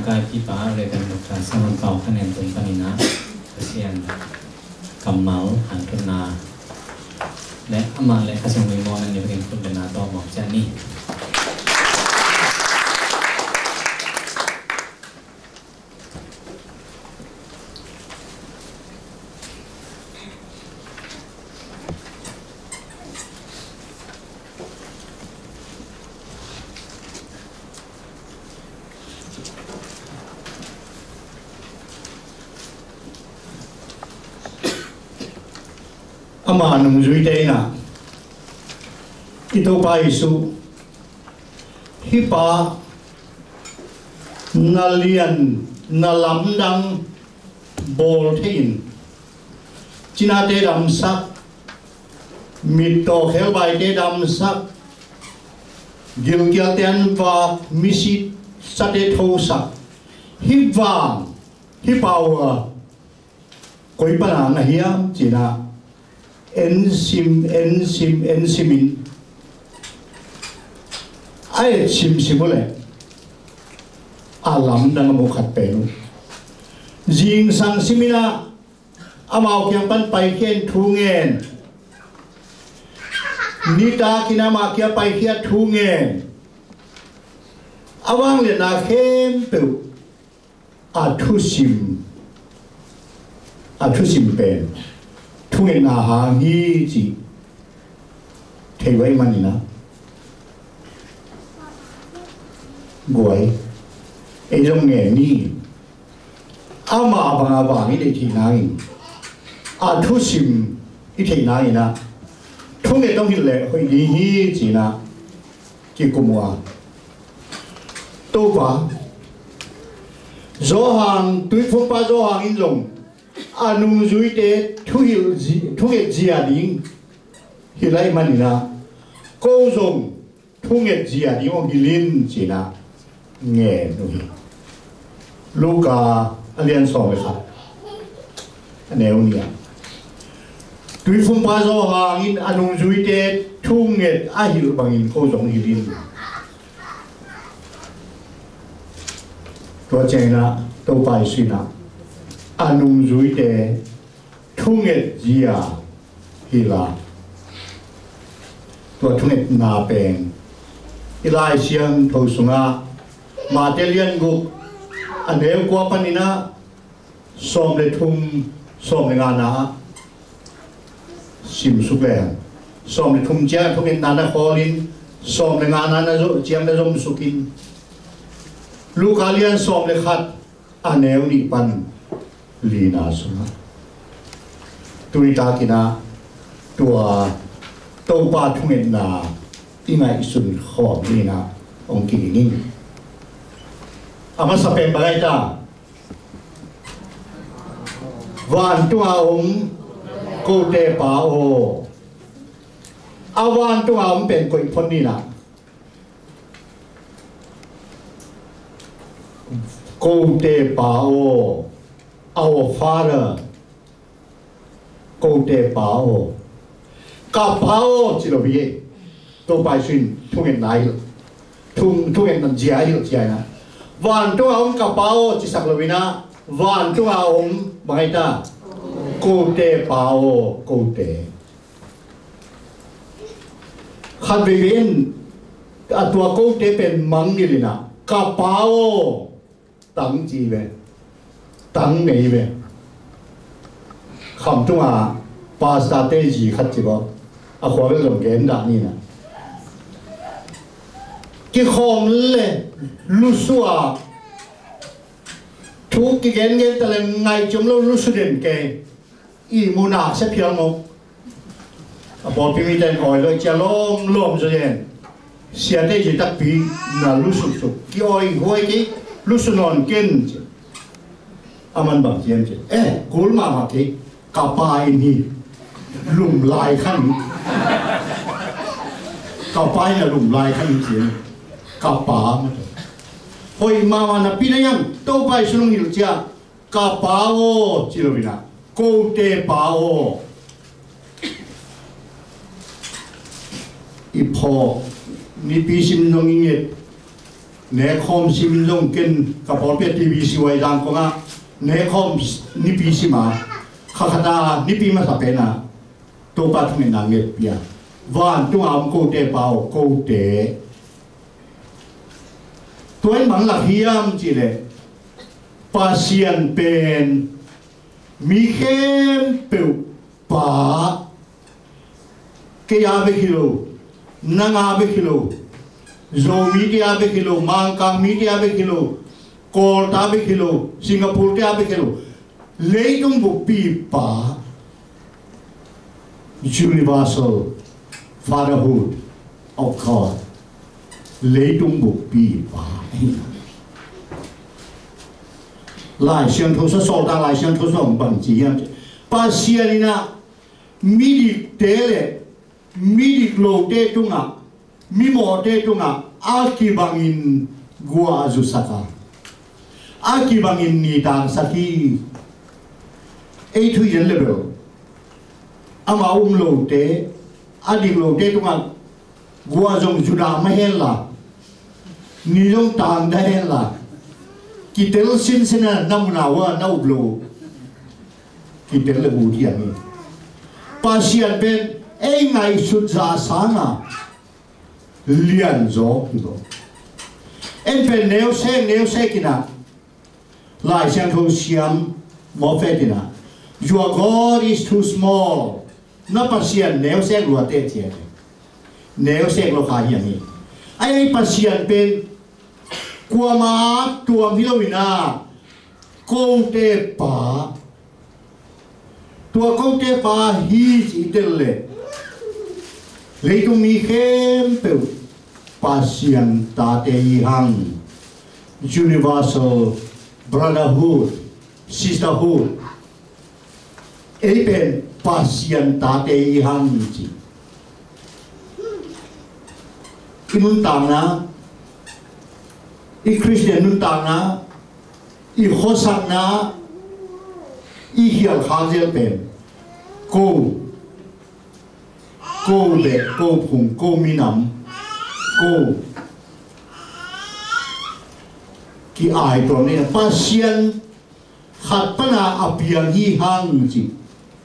กายพี่ป้าเลยกันกับการสมันเป่าคะแนนตรงปนินะเซียนกำเมาหันตุนาและอามาและกระทรวงวิมลนั่นเองคุณเป็นนาต่อหมอกจันนี่อามาหนุ่มจุยเตนะอิโตปาอิสุฮิปานาเลียนนาลำดังโบลทินจินาเตดัมซักมิโตเขลใบเตดัมซักกิลเกียเตียนวามิสิสเตโทสักฮิวางฮิปาวะกุยปนานเฮียจินาensimin ai simule alam dang mo khat penu jing sang simina amau kyang pan pai ken thungen nita kinama kya pai kya thungen awang le na khem pe athusim pen thungen na ha ngi chi thei wai manina goi e jong nge ni ama banga ba ni de thi nai a thu sim i thei nai na thungen tong hi le hoi ni hi chi na ki kumwa to ba zo hang tui phom pa zo hang in long anung zui te thu nge zia ding hilai manina ko zong thu nge zia ding ong hilin china nge no hi luka alian so me kha aneu nia tui phum pa zo hang in anung zui te thu nge a hil bangin ko zong hilin to chena to pai sina anung zui te thunget zia hila to thunget na peng ilai siang tho sunga matelian gu aneu kwa panina som le thum som le ngana sim sukle som le thum cha thunget na na kholin som le ngana na zo chiam le zom sukin lukalian som le khat aneu ni pan lina suma tui ta kina tua to pa thungen na ingai sun khom lina ong ki ning ama sapen bagai ta wan tua ong ko te pa o awan tua ong pen ko phon ni na ko te pa o our father go te pao ka pao chi lo bi to pai sin thungen nai thungen nan jia hi jia na van to aum ka pao chi sak lo bina van to aum bai ta go te pao go te khan bi bin a tua go te pen mang ni lina ka pao tang ji ve tang nei ve kham tu a pasta te ji khat chi bo a khwa le long gen da ni na ki khom le lu suwa thu ki gen gen ta le ngai chum lo lu su den ke i mu na se phial mo a bo pi mi ten oi lo cha lom lom zo yen sia te ji tak pi na lu su su ki oi hoi ki lu su non ken aman bang chen che kul ma ma ki ka pa ni lum lai khan ka pa ya lum lai khan chen ka pa ma hoi ma wa na pi na yang to pai sunung il cha ka pa o chi lo bina ko te pa o i pho ni pi sim nong inget nè khom sim long ken ka por pe tv si wai dang ko nga nè khom ni pi si ma khakata ni pi ma sa pe na to pa thme na nge pia van tu am ko te pao ko te toin mang la hiam chi le pasian pen mi khem pe pa ke ya be kilo nanga be kilo zo media be kilo mangkang media be kilo kol ta be kilo singapore ta be kilo leitung bu pi pa universal fatherhood of God leitung bu pi pa lại xem thấu số ta lại xem thấu số bằng chỉ em ba xia đi na mi đi tế lệ mi đi lô tế trung à mi mò tế trung à aki bangin gua azusaka aki bangin ni tang saki ấy thứ dân level ama lô tế adi lô tế trung à gua dòng juda mahen là ni dòng tang dahen là kitel sin sina namunawa na ublo kitel le budi ani pasian ben ei ngai sut za sana lian zo hibo en pe neo se kina lai siang tho siam mo fe kina your God is too small na pasian neo se lo te tie neo se lo kha hiani ai pasian ben qua má tua milowina câu tê pa tua câu tê pa hi chỉ tên lệ lấy tung mi khem peu pasian ta te hang universal brotherhood sisterhood ấy bên pasian ta te hang chỉ inun tang na i Christian nun tang na i khosak na i hial khazel pen ko be ko phung ko minam ko ki ai to ne pasian khat pana apiang hi hang chi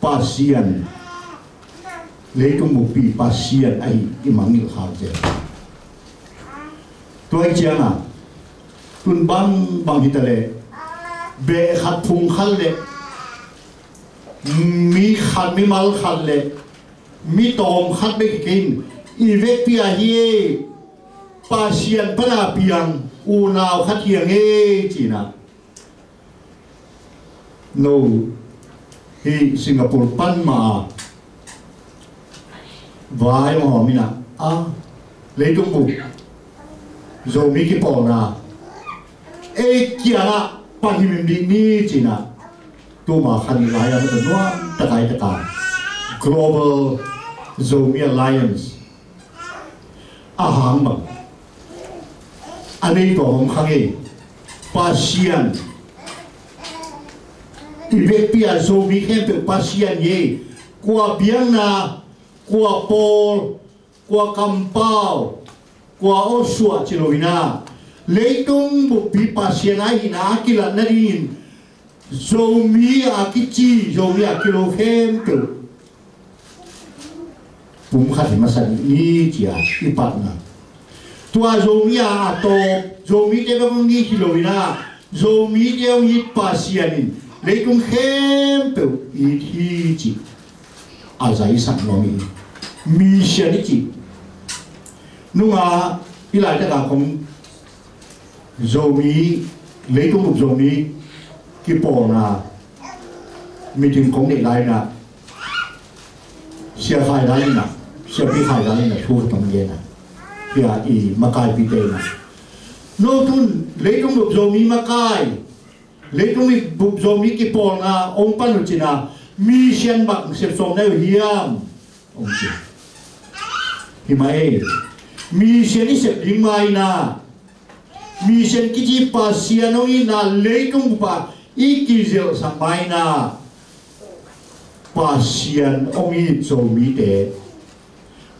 pasian leitung mu pi pasian ai i mangil khazel toy chiang à tun bang hitale be khat phung khal le mi khat mi mal khal le mi tom khat be kin i ve pia hi pasian pana piang u naw khat hiang e china no hi Singapore pan ma vai mo mina a leitung bu zo mi ki po na ấy kia là bao nhiêu mình đi chỉ là tôi mà khăn lại là một nó tất cả global Zomi Alliance hàng mà anh ấy bảo không khang ấy pasian Ethiopia Zomi khem được pasian ye qua biển na qua Pol qua Kampau qua Osua Chilovina leitung bu pi pasian ai na kila narin zomi akichi zomi akilo khem tu pum khat masan ni chia ipatna tua zomi a to zomi te bang ni kilowina zomi te ni pasian leitung khem tu i thi chi azai san no mi sian chi nunga ilai ta ka kom zomi lấy tung một zomi cái bộ na meeting công nghệ lại na xe khai lại na xe bị khai lại na thu tầm gì na phía i makai bị tê na nô thun lấy tung một zomi makai lấy tung một zomi cái bộ na ông pan được na mi xiên bạc xếp sòng này hiam ông chị thì mai mi xiên đi xếp lính mai na mission kiji pasiano ina leitung pa ikizel sampai na pasien ongi zomi te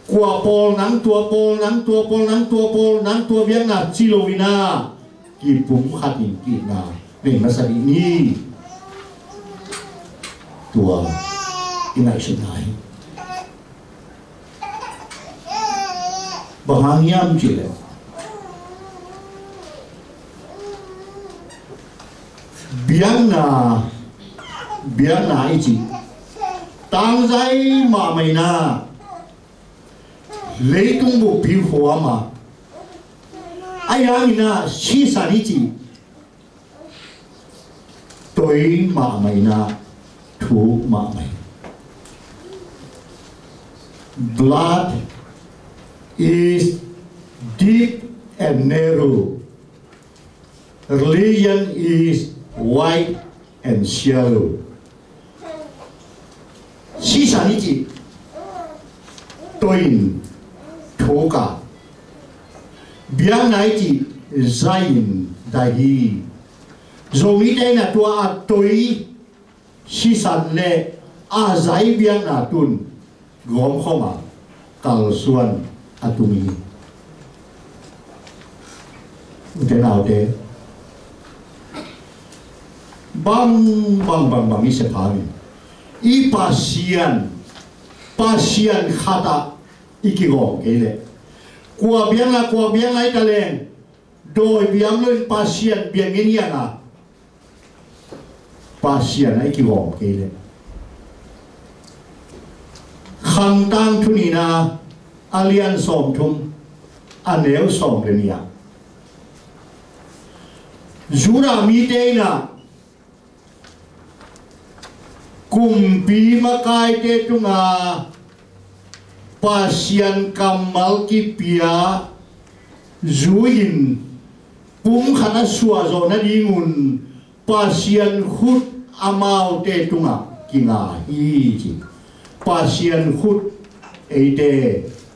qua pol nắng tua pol nắng tua pol nắng tua pol nắng tua biếng na chilovina ki pum khatin ki na về mà sao đi tua inai sinh này bahang yam chỉ là biếng na ấy chỉ tăng dây mà mày na lấy tung bộ biểu hóa mà ai ăn na chi sản ấy chỉ tôi mà mày na thu mà mày blood is deep and narrow. Religion is wide and shallow. Si sản ý chỉ tôi thô cả biếng này chỉ zain đại hi rồi ý đây là tua tôi si sản lệ giải biếng là tuần gom không à cầu xuân tumi thế nào thế bang ý sẽ phá mình pasian khata iki gom cái này qua biếng lại ta lên đôi biếng lên pasian biếng cái gì à pasian iki gom cái này khang tang thu ni na alian som thum anel som le nia zura mi te na kumpi makai te tunga pasian kamal ki pia zuin pum khana suwa zo na dingun pasian khut amau te tunga kinga hi chi pasian khut ete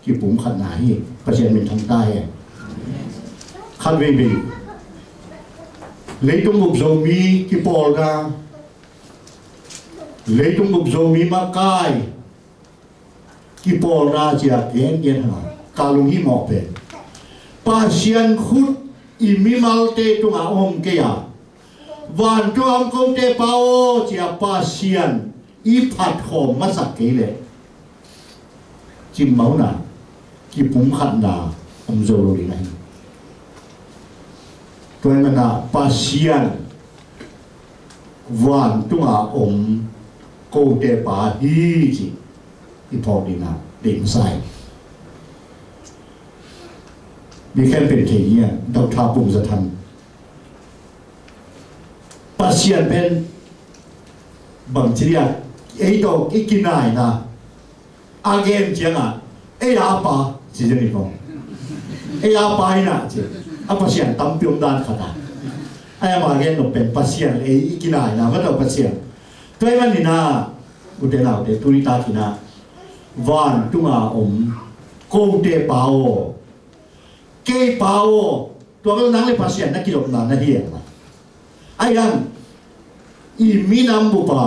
ki pum khana hi pasian min thang tai khan ve be leitung gup zo mi ki pol ga leitung gup zo mi makai ki pol ra chia gen ha kalung hi mo pe pasian khut imimal te tunga om ke ya van tu am ko te pao chia pasian i phat khom ma sak ke le chim máu na ki pum khat na om zo lo ni tôi mà na pasian van tu a om ko te pa hi chi i pho đi na định sai vì khenเป็นที่เนี่ยดอกทาปุ่มจะทันpasianเป็นบางทีอ่ะไอ้ดอกอีกินายนะอาเกมเจียงอ่ะไอ้อาปาจีเจนี่ฟงไอ้อาปาไอ้น่ะจีอาpasianตั้มพิมดานขนาดไอ้มาเกมต้องเป็นpasianไอ้อีกินายนะมันต้องpasianตัวมันนี่นะอุเทนาอุเทตุริตากินะวันตุงอาอมโกเตปาโอเกปาโอตัวก็นั่งเลยpasianนักกิโลนานะเฮียนะไอ้ยังอีมีน้ำบุปผา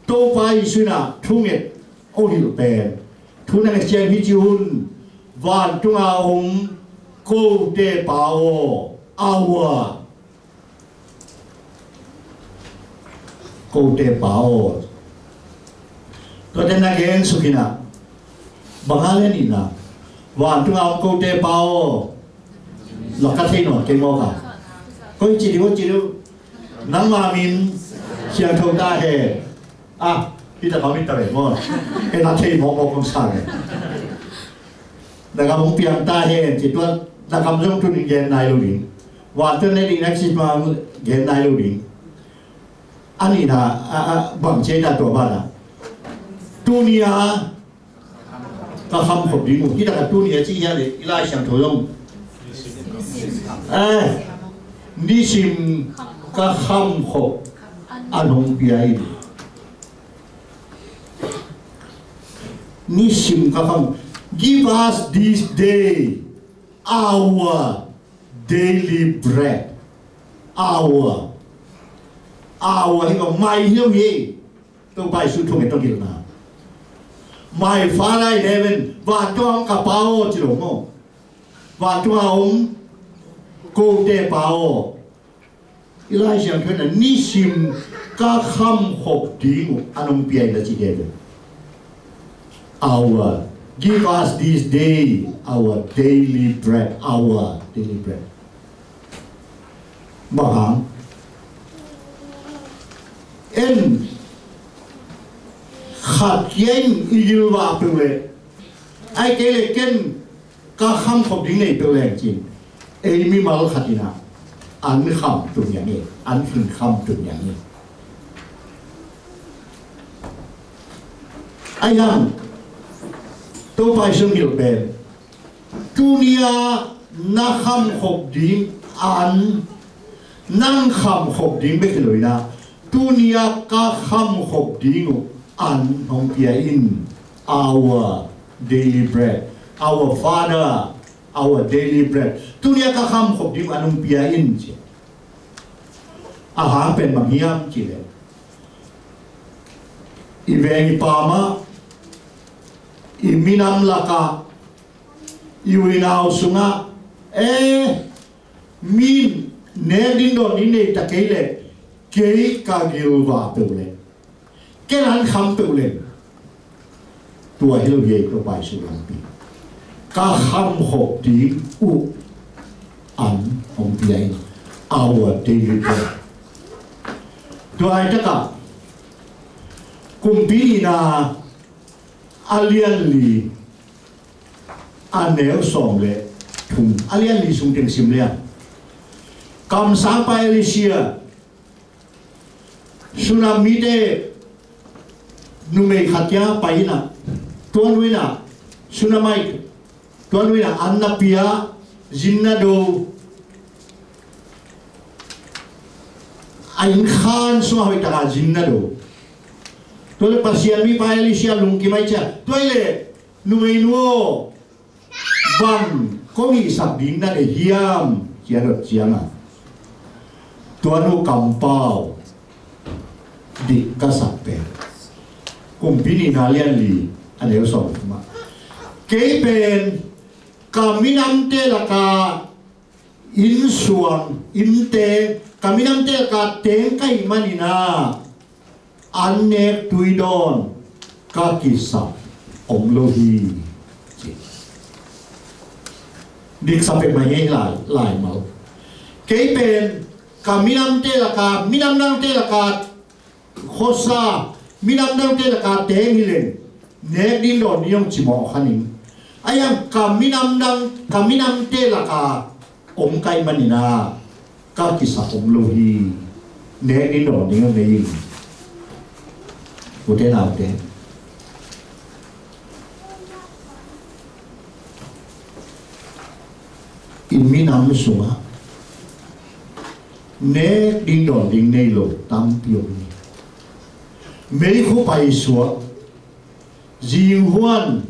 โตไปสุนัขทุ่งเอ็ดโอหิลเป็นทุ่งนั่งเชียงพิจิุนวันตุงอาอมโกเตปาโออาวะโกเตปาโอตัวเด็กนักเรียนสุขินะบางอะไรนี่นะวันตุงอาอมโกเตปาโอหลักการที่หนอเกมโมกันก็จีริวนังมามินเชียงทงได้เฮอ่ะพี่จะเขาไม่ตระเวนว่าเห็นนักเทศมองคำสั่งแต่กับผมเปลี่ยนตาเฮจิตว่าแต่คำสั่งทุนเย็นนายลูบิงวันตัวนี้ดีนักสิมาเย็นนายลูบิงอันนี้นะบังเจตตัวบ้านนะตัวนี้ก็คำขบดีมุที่แต่ตัวนี้ที่ยังเลยไล่เชียงทงนิชิมก็คำขบอันหงเปียนิชิมก็คำ give us this day our daily bread our ให้ก็ไม่เหี้ยวเย่ต้องไปสุดทงต้องกินนะ my Father in heaven và cho cả bao chỉ đúng không và cho ông cô để bao Elijah nói là nisim các khăm hộp tiếng anh ông bia là chỉ để our give us this day our daily bread mà hẳn em khát yên yêu và bự lệ ai kể lệ kén các khăm hộp tiếng này bự lệ chính em mi mal khát ina anh khăm tụi nhà này anh khinh khăm tụi nhà này ai ham tôi phải sống hiểu bền dunia na khăm hộp tiếng anh năng khăm hộp tiếng biết cái lời na dunia các khăm hộp tiếng anh không bia in our daily bread our Father our daily bread dunia các khăm hộp tiếng anh không bia in chứ hang pen bằng hiam chỉ lệ iveng pama iminam laka iwinao sunga min ne din do ni ne ta ke le ke ka gilwa pe le ke han kham pe le tua hilo ye ko bai su lang pi ka kham hop ti u an hom pi ai our daily bread tua ai ta ka kumpi na alian li anel som le thum alian li sung teng sim le kam sang pa Elisha tsunami de nume khatya paina tuan wina tsunami tuan wina anna pia jinna do ain khan so hoi ta jinna do tole pasian mi pa Elisha lung ki mai cha toile nume nuo bang ko hi sab ding na de hiam chia rot chianga tuanu kampau di kasape kumpini nalian li aneu som ma keipen kaminam te laka in suang in te kaminam te laka teng kai manina annek tuidon ka kisa omlohi dik sape mai lai mau keipen kaminam te laka minam nang te laka khosa minam nang te laka teng hilen ne din don yong chimo khaning ayam kaminam te laka om kai manina ka kisa omlohi ne din don yong nei có thế nào thế in mi nam sunga ne ding don ding nei lo tam piong mấy khu bay xuống diêu huan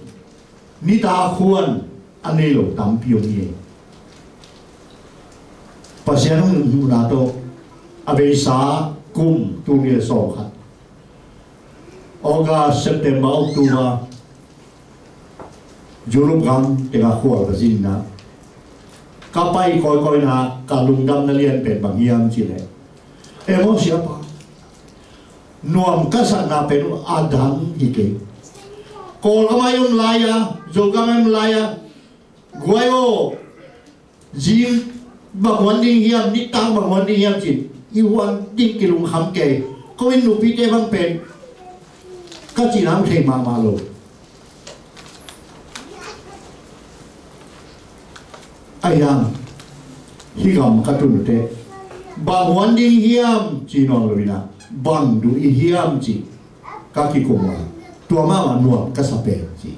ni ta huan anh nei lo tam piong ye pasien hung na to avesa kum tu ne so khat August, September, October, Julung Ram, tengah kuat bezin na. Kapai koi na kalung dam nalian pen bangiam cile. Emo siapa? Nuam kasak na pen Adam hike. Kol kamayum laya, jogamem laya. Guayo, jim bangwan ding hiam, nitang bangwan ding hiam cile. Iwan ding kilung ham ke. Kawin nupi te bang pen. Các chị làm thề mà rồi ai làm khi gặp các chủ đề bằng hoàn đi hiam chỉ nói rồi na bằng đủ hiam chỉ các chị cùng mà tua mà nuột các sắp bể chỉ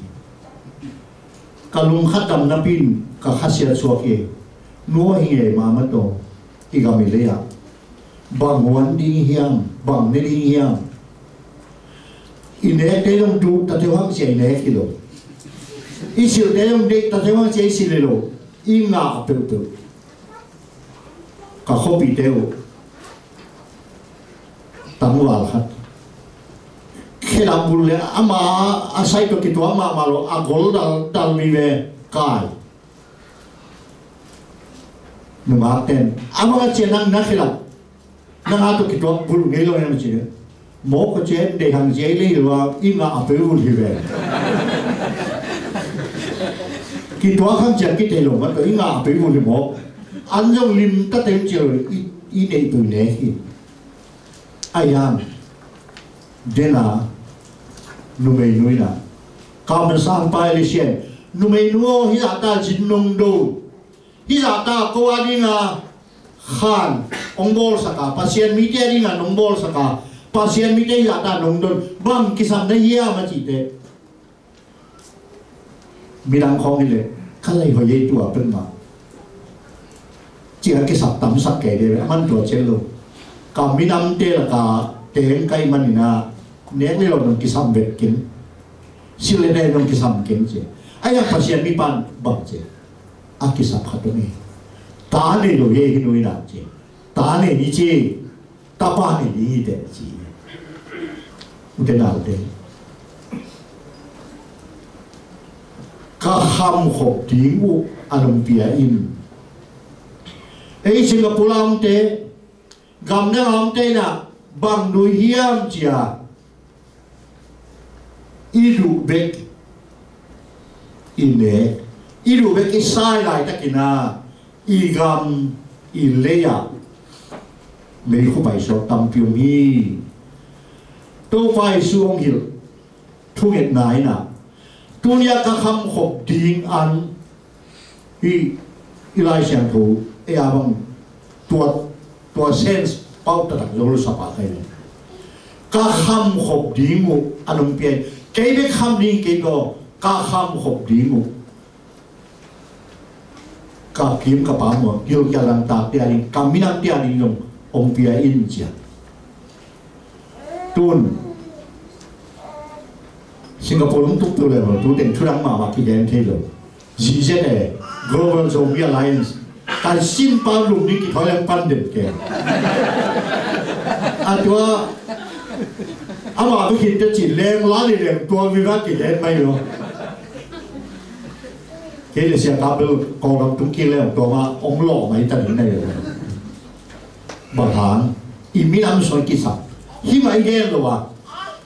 kalung khatam napin ka khasiat suake nuo hinge ma ma to igamileya bằng hoàn đi hiam bằng ne đi hiam ine te dong tu ta te wang sei ne kilo isil te dong de ta te wang sei silelo inga pe ka khopi teo tamwal khat khi làm buồn lẽ ama asai to kitu ama malo agol dal live kai nunga ten ama ka chenang na khila nanga to kitu buồn ngelo em chi mo ko chen de hang je le wa inga apeu live kitu khang chen ki te lo ma to inga apeu li mo anjong lim ta tem chi i nei tu ne hi ayam dena numei nuina kam sang pai le sien numei nuo hi ata jin nong do hi ata ko adinga khan ongbol saka pasien mi te ringa nongbol saka pasien mi te ata nong don bam kisam na hia ma chi te mirang khong le khalai ho ye tua pen ma chi ha kisap tam sak ke de man tua chen lo kam minam te la ka te kai manina neng le long kisam vet kin sile dai long kisam kin che aya pasien mi pan bang che a kisap khato ni ta ne lo ye hi noi na che ta ne ni che ta pa ne ni de chi ute na de ka ham khop ti u anong pia in ei singapore am te gam na am te na bang nui hiam chia idu bek ine idu bek isai lai takina igam ileya me khu bai so tam piu mi to fai suong hil thu nget nai na tunia ka kham khop ding an ilai siang thu e abang tua sense pau ta lo sa pa kai ka kham khop ding mu anong pien cái biết khăm đi cái đó cả khăm hộp đi mu cả kiếm cả bảo mà yêu gia lang ta tia đi cả minam tia đi dùng ông bia in chia tuôn Singapore cũng tụt từ rồi tụt đến thua mà cái đèn thế rồi gì thế này Global Zombie Alliance cái xin bao lùng đi cái thói quen pan đến kìa tua ama tôi hiện chỉ lên lá đi lên tua vi vác cái lên mấy rồi cái là xe cáp đâu còn làm chúng kia lên tua mà ông lọ mấy tận này rồi bảo tháng imi làm soi kỹ sao khi mà nghe rồi à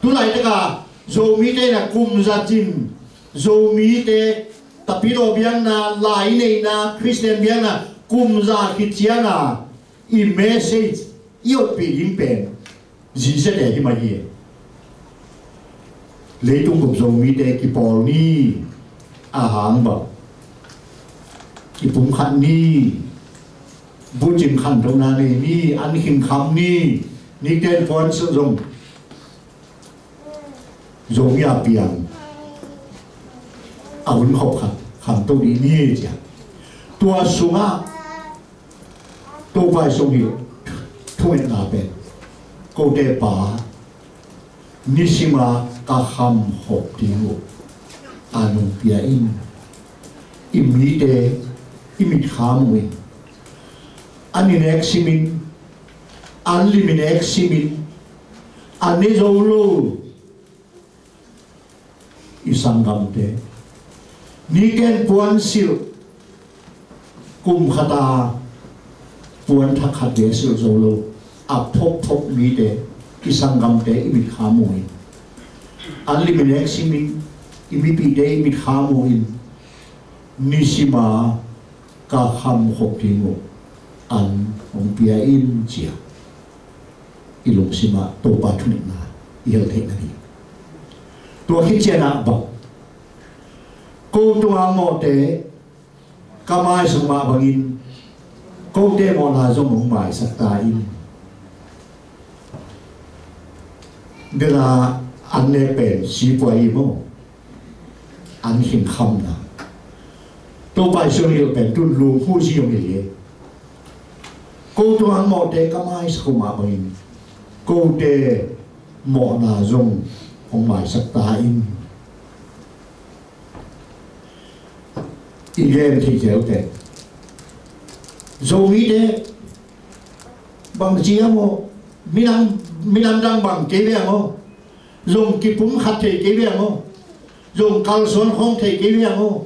tôi lại tất cả dù mi đây là cùng gia đình dù mi đây tapi đồ biang na lại này na Christian biang na cùng gia cái chia na message yêu bị dính bền gì sẽ để cái mà gì lấy tung cục dầu mi để cái bò ni hàng bờ cái bún khăn ni bún chim khăn trong na này ni ăn khinh khăm ni tên phun sử dụng dùng nhà biển ổn học khăn tôi đi ni chứ tua sung á tôi phải sung hiểu thôi là bên cô đề bà Nishima kaham hop diu anung pia in imite imit khamwin aninek simin anliminek simin anezolo isangamte niken puan sil kum khata puan thakhat sil zolo ap thop mi de isangam te imit khamuin unlimited simin imipi de imit khamuin nishima ka kham khoptingo an ompia in chia ilung sima to pathuni na il the na ni to khichena ba ko to amo te kamai suma bangin ko te mo na zo mong mai sakta inเวลาอันนี้เป็นสีปวยมั้งอันหินคำนะตัวไปช่วงนี้เป็นตุนลูผู้ชิมอย่างนี้กูตัวอันหมดเด็กก็ไม่สกุมาบินกูเดหมอนาจงของหมายสักตาอินอีเรื่องที่เจ้าแต่โซมีเดบางทีอะโมมินังดังบางเกลียโม dùng kịp cũng khát thì cái việc không dùng cao xuống không thì cái việc không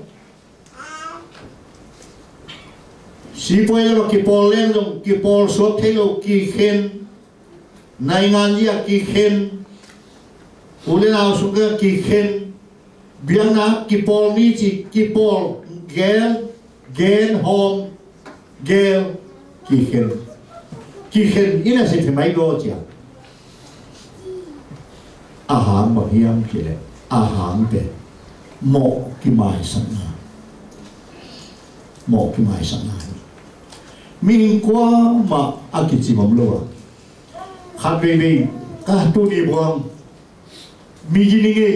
sĩ bôi là kịp bò lên dùng kịp bò xuống thế lâu kịp khen này ngàn gì kịp khen u lên nào xuống cái kịp khen biếng na kịp bò ní chỉ kịp bò gen home gel kịp khen ý là gì thì mấy đô chứ aham bahiam kile aham pe mo ki mai sana min kwa ma akichi mamlo khat be ka tu ni buang mi gini nge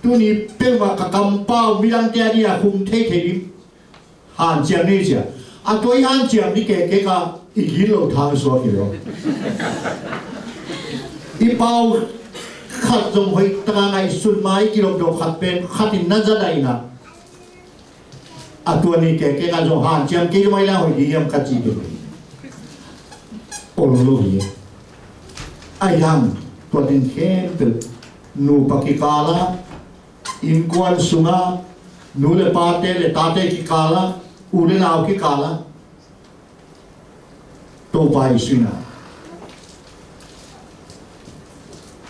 tu ni pe ma ka kam pao mi lang tia dia khum the ni han chiam ni cha a toi han chiam ni ke ka i gi lo thang so ki lo i pao khát dùng hơi ta ngày xuân mai kilo đồ khát bên khát thì nó rất đầy nè à tuần này cái cái dùng hàng trăm cái mai là hồi đi em cắt chỉ được ôn lô gì ai làm tuần đến khen từ nu pakikala in quan sunga nu le tate ki kala u le nào ki kala to bai sina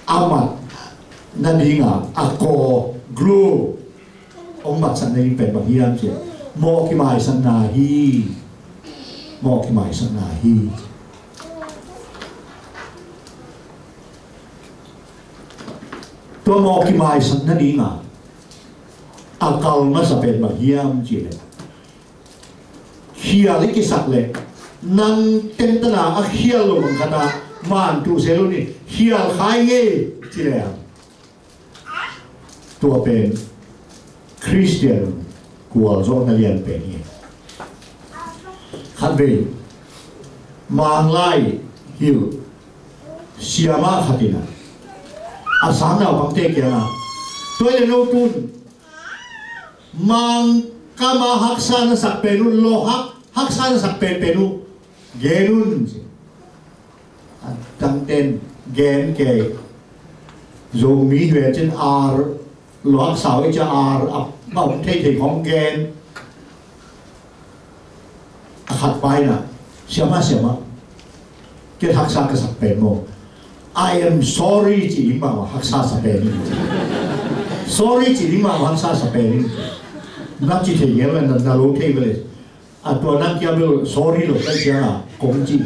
amat nadinga ako glue ông mặt sẵn nàyเป็นแบบนี้chứ mò cái mài sẵn nà hiตัวมอกิมายสันนั่นเองอ่ะอากาลมาสเป็นแบบนี้จีเลยเขียลิกิสักเลยนั่งเต็มตนาเขียลงกันนะมันตูเซลุนี่เขียลขายเงี้ยจีเลยตัวเป็นคริสเตียนกลัวโจนักเรียนเป็นเงี้ยขัดเบย์มังไล่ฮิวเสียมาขัดดินะอาสามเราบังเตเกียนะตัวเรียนรู้ตุนมังกามาฮักษานสักเป็นนุ่นโลฮักษานสักเป็นนุ่นเกนุ่นตั้งเต้นเกนเกยโยมีเหตุจึงอาร์หลวงสาวจะอาร์อับเบ้าเท่ๆของเกนขัดไปนะเสียมาเกทักษะกษัตริย์เป็นโมI am sorry จีนิมาว่าฮักษาสเปนิ sorry จีนิมาว่าฮักษาสเปนินักจิตเยี่ยมเลยนั่นรู้เท่เลยตัวนักเกี่ยวกับ sorry หรอกได้เจ้าคงจริง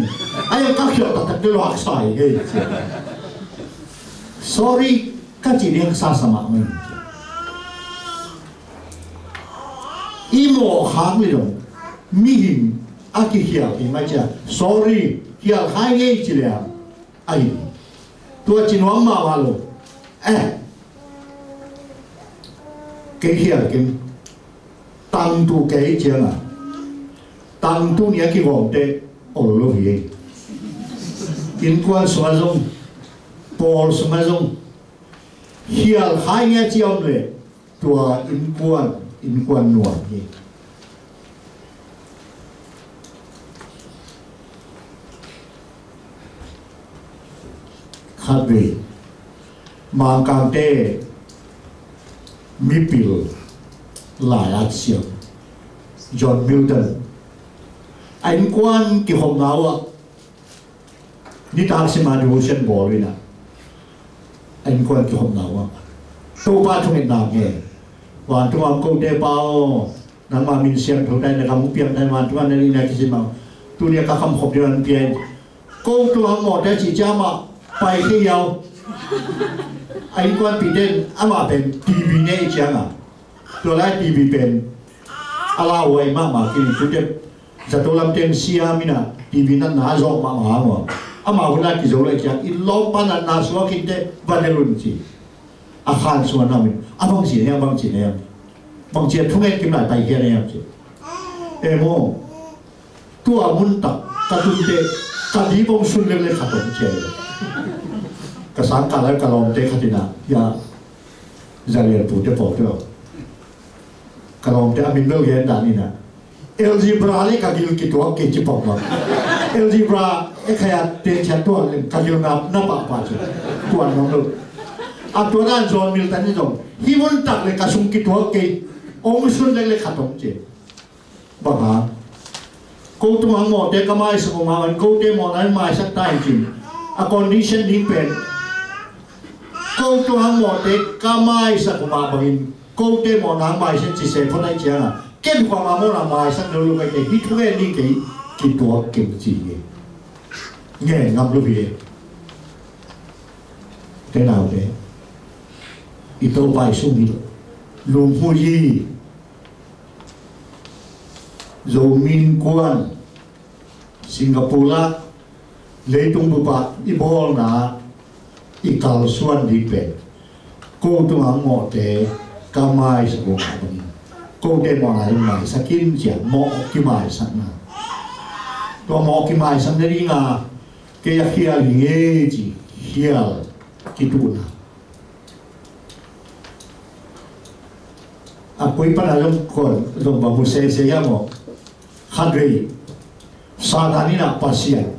ไอ้ยังก็เขียวตัดด้วยฮักษาเฮ้ย sorry ก็จีนิฮักษาสมัครมันอีโมหางเลยดงมีหินอากิเขียวที่ไม่ใช่ sorry เขียวหายเงี้ยจีเลยไอ้ตัวจีนวังมาว่าลูเกี่ยวกันตั้งตัวเกี่ยวเจ้าน่ะตั้งตัวเนี่ยกี่วันเตะโอ้โหเฮ้ยอินกวนสมัยจงปอลสมัยจงเกี่ยวหายเงี้ยเจ้าเลยตัวอินกวนหนวดเฮ้ยขัดเบย์มังกังเต้มิปิลหลายอาเซียนจอห์นมิลตันไอ้กวนกี่ห้องน้าวะนี่ตามสิมาดูเช่นบอลเลยนะไอ้กวนกี่ห้องน้าวะตัวป้าทุ่งเงินหนักเงี้ยวันทุ่งอังกูเดเปานังมามินเซียนถูกได้นะครับมุกเปียมได้วันทุ่งอันนี้นะคิดสิมาตัวเนี้ยก็คำขบเดือนเปียกูตัวหมดได้จีจ้ามาไปที่ยาวไอ้กวนปีเด่นอามาเป็นทีวีเนี่ยอีกอย่างตัวแรกทีวีเป็นอะไรไว้มากกินตัวเด็กจะตัวลำเต็มเสียมินะทีวีนั้นหนาจอกมากหัวอามาคนนั้นกินอะไรอีกอย่างอีล้อปันนั้นหนาสวะกินเด็กวันเดียวรุ่นจีอาคารส่วนนั้นบางจีเนี่ยบางจีทุ่งเงินกินหลายไปแค่เนี่ยจีโมตัวมุนตักกระตุ้นเด็กกระดิ่งบงสุนเล็กๆขัดตรงเจกระสังการแล้วกระลองเตะขัดนะอย่าจะเรียนผู้จะบอกด้วยกระลองเตะมินเบลเย็นด่านี่นะเอลจีบราเล็กกระกิลกิตัวเกจิปอกมาเอลจีบราขยันเตะแชตัวเล่นกระกิลนับนับปะจุตัวน้องลูก ตัวด้านโซนมิลตันนี่ตรงฮิวันตักเลยกระสุนกิตัวเกยองค์สุนเล็กๆขัดตรงเจ็บบ้าฮะกูตัวหังหมดเด็กก็ไม่สกุลมาวันกูเตะหมดนั้นไม่สักตายจริงอะคอนดิชันดิ้งเป็นกูตัวหังหมดเด็กก็ไม่สกุลมาบังอินกูเตะหมดนั้นไม่สักจีเซ่คนไหนเจ้าเก็บความมาหมดนั้นไม่สักเรื่องอะไรฮิตทุกอย่างนี่กิตัวเก่งจริงเงี้ยงับลูกพี่เท่านั้นเลยอีตัวไปสุ่มนี่ลุงผู้ยี่โจมินกวนสิงคโปร์เลยตุงบุปผาอีบอลนะอีกาลส่วนดีเป็ดกูตัวหางหมดเตะก็ไม่สกุลกันกูเดมอะไรไม่สักกินเจียหมอกกี่ไม่สักนะตัวหมอกกี่ไม่สักนี่งาเกี่ยเฮียลิงเอจีเฮียกี่ตัวนะaku ipan alam kon dong babu saya mo hadri sadani na pasien